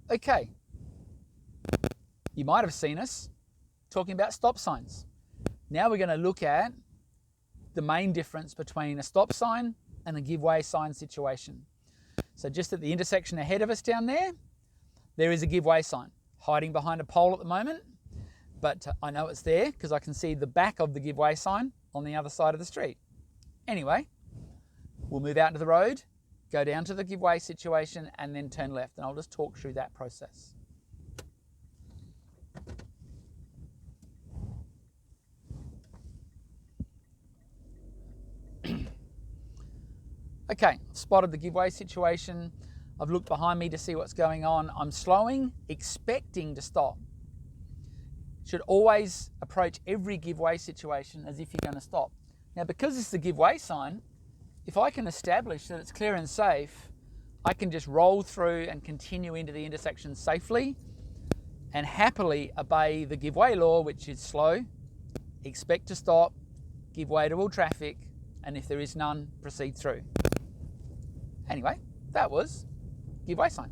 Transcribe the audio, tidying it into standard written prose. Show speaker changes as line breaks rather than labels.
Okay, you might have seen us talking about stop signs. Now we're going to look at the main difference between a stop sign and a give way sign situation. So just at the intersection ahead of us down there is a give way sign, hiding behind a pole at the moment, but I know it's there because I can see the back of the give way sign on the other side of the street. Anyway, we'll move out into the road, go down to the give way situation, and then turn left, and I'll just talk through that process. Okay, I've spotted the give way situation. I've looked behind me to see what's going on. I'm slowing, expecting to stop. Should always approach every give way situation as if you're going to stop. Now, because it's the give way sign, if I can establish that it's clear and safe, I can just roll through and continue into the intersection safely and happily obey the give way law, which is slow, expect to stop, give way to all traffic, and if there is none, proceed through. Anyway, that was give way sign.